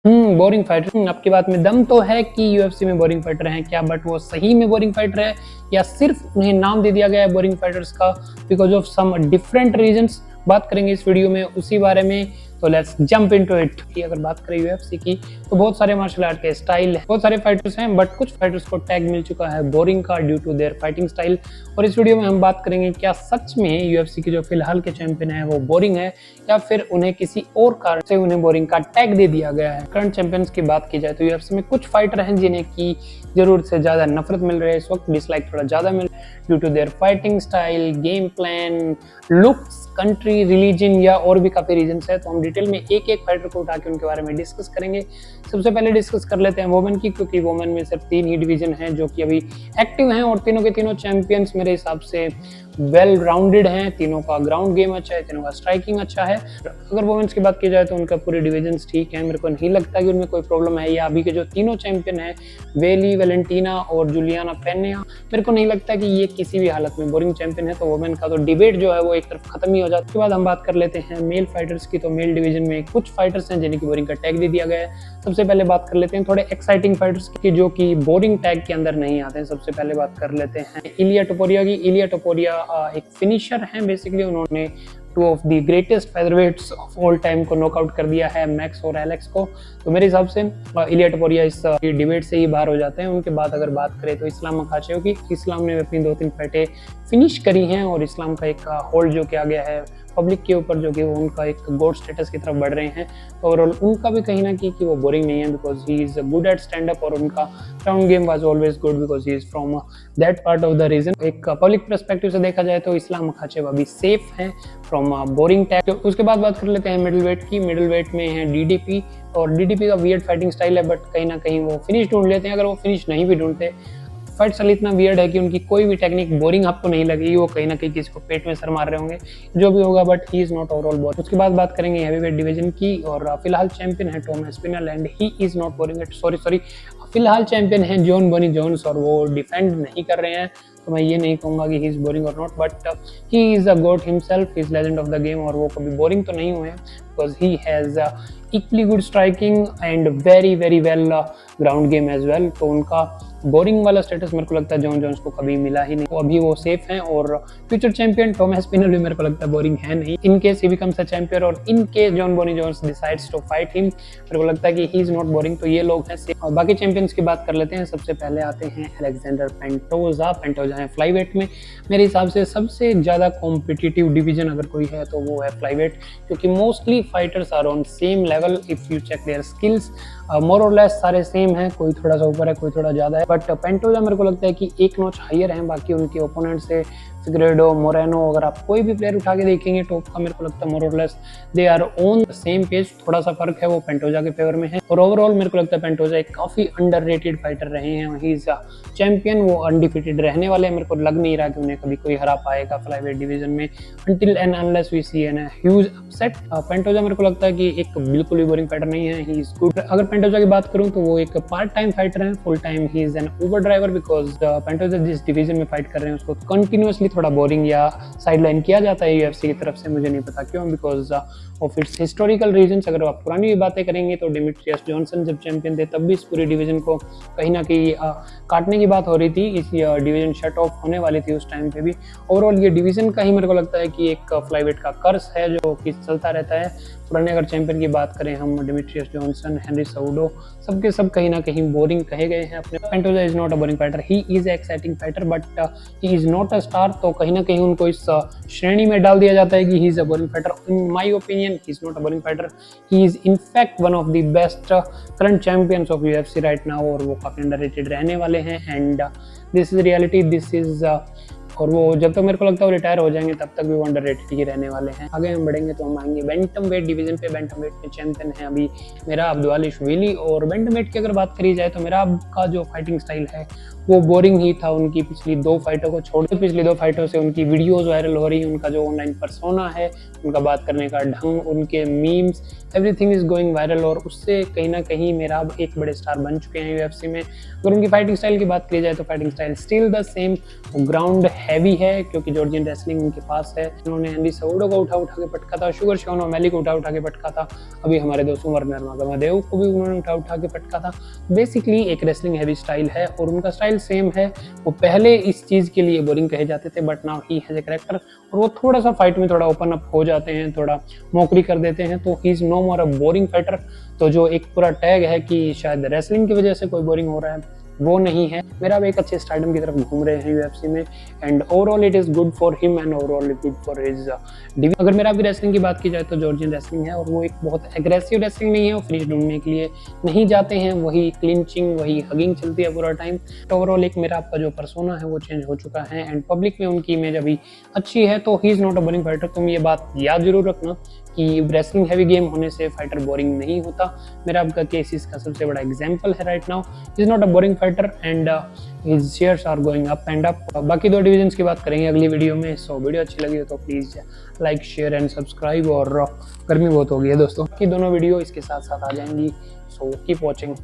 Boring fighter. आपकी बात में दम तो है कि यूएफसी में बोरिंग फाइटर हैं क्या, बट वो सही में बोरिंग फाइटर है या सिर्फ उन्हें नाम दे दिया गया है बोरिंग फाइटर्स का because of some different reasons. बात करेंगे इस वीडियो में उसी बारे में, तो लेट्स जंप इनटू इट। कि अगर बात करें यूएफसी की तो बहुत सारे मार्शल आर्ट के स्टाइल है, बहुत सारे फाइटर्स हैं, बट कुछ फाइटर्स को टैग मिल चुका है बोरिंग का due to their fighting style. और इस वीडियो में हम बात करेंगे क्या सच में यूएफसी के जो फिलहाल के चैंपियन है वो बोरिंग है या फिर उन्हें किसी और कारण से उन्हें बोरिंग का टैग दे दिया गया है। करंट चैंपियंस की बात की जाए तो यूएफसी में कुछ फाइटर हैं जिन्हें की जरूरत से ज्यादा नफरत मिल रही है इस वक्त, डिसलाइक थोड़ा ज्यादा मिल रहा है due to their fighting style, game plan, looks, country, religion या और भी काफी रीजंस है। तो हम डिटेल में एक एक फाइटर को उठा के उनके बारे में डिस्कस करेंगे। सबसे पहले डिस्कस कर लेते हैं वोमेन की, क्योंकि वोमेन में सिर्फ 3 ही डिवीजन हैं जो कि अभी एक्टिव हैं और तीनों के तीनों चैंपियंस मेरे हिसाब से वेल राउंडेड हैं। तीनों का ग्राउंड गेम अच्छा है, तीनों का स्ट्राइकिंग अच्छा है। अगर वोमेन्स की बात की जाए तो उनका पूरे डिवीजन ठीक है, मेरे को नहीं लगता कि उनमें कोई प्रॉब्लम है। या अभी के जो तीनों चैंपियन है वेली, वेलेंटीना और जुलियाना पेन्या, मेरे को नहीं लगता कि ये किसी भी हालत में बोरिंग चैंपियन है। तो वोमेन का तो डिबेट जो है वो एक तरफ खत्म ही हो जाता है। उसके बाद हम बात कर लेते हैं मेल फाइटर्स की। तो मेल डिवीजन में कुछ फाइटर्स हैं जिन्हें बोरिंग का टैग दे दिया गया है। सबसे पहले बात कर लेते हैं थोड़े एक्साइटिंग फाइटर्स की जो कि बोरिंग टैग के अंदर नहीं आते हैं। सबसे पहले बात कर लेते हैं इलिया टोपुरिया की। इलिया टोपुरिया एक फिनिशर हैं बेसिकली, उन्होंने 2 of the greatest featherweights of all time को नॉकआउट कर दिया है, मैक्स और एलेक्स को। तो मेरे हिसाब से इलिया टोपुरिया इस डिबेट से ही बाहर हो जाते हैं। उनके बाद अगर बात करें तो इस्लाम मखाचेव की। इस्लाम ने अपनी 2-3 फाइटें फिनिश करी हैं और इस्लाम का एक होल्ड जो किया गया है पब्लिक के ऊपर, जो कि वो उनका एक गोड स्टेटस की तरफ बढ़ रहे हैं। तो ओवरऑल उनका भी कहीं ना कहीं कि वो बोरिंग नहीं है because he is good at stand up और उनका ground game was always good because he is from that part of the region. एक पब्लिक पर्सपेक्टिव से देखा जाए तो इस्लाम मखाचेव अभी सेफ हैं फ्रॉम बोरिंग टैग। तो उसके बाद बात कर लेते हैं मिडिल वेट की। मिडिल वेट में है डीडीपी और डीडीपी का वियर्ड फाइटिंग स्टाइल है, बट कहीं ना कहीं वो फिनिश ढूंढ लेते हैं। अगर वो फिनिश नहीं भी ढूंढते, फाइट स्टाइल इतना वियर्ड है कि उनकी कोई भी टेक्निक बोरिंग आपको नहीं लगेगी। वो कहीं ना कहीं किसी को पेट में सर मार रहे होंगे जो भी होगा, but he is not overall boring. उसके बाद बात करेंगे हैवीवेट डिवीजन की और फिलहाल चैंपियन है Tom Aspinall and he is not boring. Sorry फिलहाल चैंपियन है जॉन बनी जोन्स और वो डिफेंड नहीं कर रहे हैं। तो मैं ये नहीं कहूंगा कि ही इज बोरिंग और not, but he is a god himself, is legend of the game और वो कभी बोरिंग तो नहीं हुए हैं because he has equally good striking and very very well ground game as well. तो उनका बोरिंग वाला स्टेटस मेरे को लगता है जॉन जोन्स को कभी मिला ही नहीं। तो अभी वो सेफ हैं और फ्यूचर चैंपियन टॉम एस्पिनल भी मेरे को लगता है बोरिंग है नहीं। In case he becomes a champion और in case Jon Bones Jones decides to fight him, मेरे को लगता है कि ही इज नॉट बोरिंग। तो ये लोग हैं सेफ। और बाकी चैंपियंस की बात कर लेते हैं। सबसे पहले आते हैं अलेक्जेंडर पेंटोजा। पेंटोजा है फ्लाईवेट में। मेरे हिसाब से सबसे ज्यादा कॉम्पिटिटिव डिवीजन अगर कोई है तो वो है फ्लाईवेट, क्योंकि mostly fighters are on same level if you check their skills. More और लेस सारे सेम हैं, कोई थोड़ा सा ऊपर है कोई थोड़ा ज्यादा है, बट पेंटोजा मेरे को लगता है कि एक नॉच हायर है बाकी उनके ओपोनेंट से। फिग्रेडो, मोरेनो, अगर आप कोई भी प्लेयर उठा के देखेंगे टॉप का, मेरे को लगता है मोर और less they are on the same page. थोड़ा सा फर्क है वो पेंटोजा के फेवर में है। और ओवरऑल मेरे को लगता है पेंटोजा एक काफी अंडररेटेड फाइटर रहे हैं। ही इज चैंपियन, वो अनडिफिटेड रहने वाले हैं। मेरे को लग नहीं रहा कि उन्हें कभी कोई हरा पाएगा फ्लाईवेट डिवीजन में until and unless we see a huge upset। Pantoja मेरे को लगता है कि एक बिल्कुल भी बोरिंग फाइटर नहीं है। ही इज गुड। अगर पेंटोजा की बात करूं तो वो एक पार्ट टाइम फाइटर है, full time he is an Uber driver because Pantoja जिस डिवीजन में फाइट कर रहे हैं उसको कंटिन्यूअसली थोड़ा बोरिंग या साइड लाइन किया जाता है यूएफसी की तरफ से। मुझे नहीं पता क्यों, because of its historical reasons. अगर आप पुरानी भी बातें करेंगे तो डिमिट्रियस जॉनसन जब चैंपियन थे तब भी इस पूरी डिवीजन को कहीं ना कहीं काटने की बात हो रही थी। इस डिवीजन शट ऑफ होने वाली थी उस टाइम पे भी। ओवरऑल ये डिवीजन का ही मेरे को लगता है कि एक फ्लाईवेट का कर्स है जो कि चलता रहता है। पुराने अगर चैंपियन की बात करें हम, डिमिट्रियस जॉनसन, हेनरी साउडो, सबके सब कहीं ना कहीं बोरिंग कहे गए हैं अपने। Pantoja is not a boring fighter, he is exciting fighter but he is not a star. तो कहीं ना कहीं उनको इस श्रेणी में डाल दिया जाता है कि he is a boring fighter. In my opinion he is not a boring fighter, he is in fact one of the best current champions of UFC right now और वो काफी अंडररेटेड रहने वाले हैं। And this is reality, this is और वो जब तक मेरे को लगता है वो रिटायर हो जाएंगे तब तक भी वो अंडररेटेड ही रहने वाले हैं। आगे हम बढ़ेंगे तो हम आएंगे बैंटम वेट डिवीजन पे। बैंटम वेट में चैंपियन है अभी मेरा अब्दुल्लाशिविली। और बैंटम वेट की अगर बात करी जाए तो मेरा का जो फाइटिंग स्टाइल है वो बोरिंग ही था। उनकी पिछली 2 फाइटों को छोड़, पिछली 2 फाइटों से उनकी वीडियोस वायरल हो रही हैं, उनका जो ऑनलाइन पर्सोना है, उनका बात करने का ढंग, उनके memes, everything is going viral, और उससे कहीं ना कहीं मेरा अब एक बड़े स्टार बन चुके हैं यूएफसी में। अगर उनकी फाइटिंग स्टाइल की बात की जाए तो fighting style still the same, ground heavy है क्योंकि जॉर्जियन रेसलिंग उनके पास है। उन्होंने एंडी सेवुडो को उठा के पटका था, शुगर शॉन ओमैली को उठा के पटका था, अभी हमारे दोस्त उमर नर्मगोमदेव को भी उन्होंने उठा के पटका था। बेसिकली एक रेसलिंग हैवी स्टाइल है और उनका स्टाइल सेम है। वो पहले इस चीज़ के लिए बोरिंग कहे जाते थे, but now he has a character, और वो थोड़ा सा फाइट में थोड़ा ओपन अप हो जाते हैं, थोड़ा मौकरी कर देते हैं, तो he is no more a boring fighter. तो जो एक पूरा टैग है कि शायद रेसलिंग की वजह से कोई बोरिंग हो रहा है, वो नहीं है। मेरा अब एक अच्छे स्टारडम की तरफ घूम रहे हैं यूएफसी में, and overall it is good for him and overall it good for his division. अगर मेरा भी रेसलिंग की बात की जाए तो जॉर्जियन रेसलिंग है, और वो एक बहुत एग्रेसिव रेसलिंग नहीं है, वो फिनिश ढूंढने के लिए नहीं जाते हैं, वही क्लिंचिंग, वही हगिंग चलती है पूरा टाइम। तो ओवरऑल एक मेरा आपका जो पर्सोना है वो चेंज हो चुका है, एंड पब्लिक में उनकी इमेज अभी अच्छी है। तो he is not a boring fighter. तुम ये बात याद जरूर रखना कि रेसलिंग हैवी गेम होने से फाइटर बोरिंग नहीं होता। मेरा आपका केस इसका सबसे बड़ा एग्जांपल है right now. Is not a boring fighter and his shares are going up and up. बाकी 2 डिवीजन्स की बात करेंगे अगली वीडियो में। सो वीडियो अच्छी लगी हो तो please like, share and subscribe. और गर्मी बहुत हो गई है दोस्तों, कि दोनों वीडियो इसके साथ साथ आ जाएंगी। So keep watching.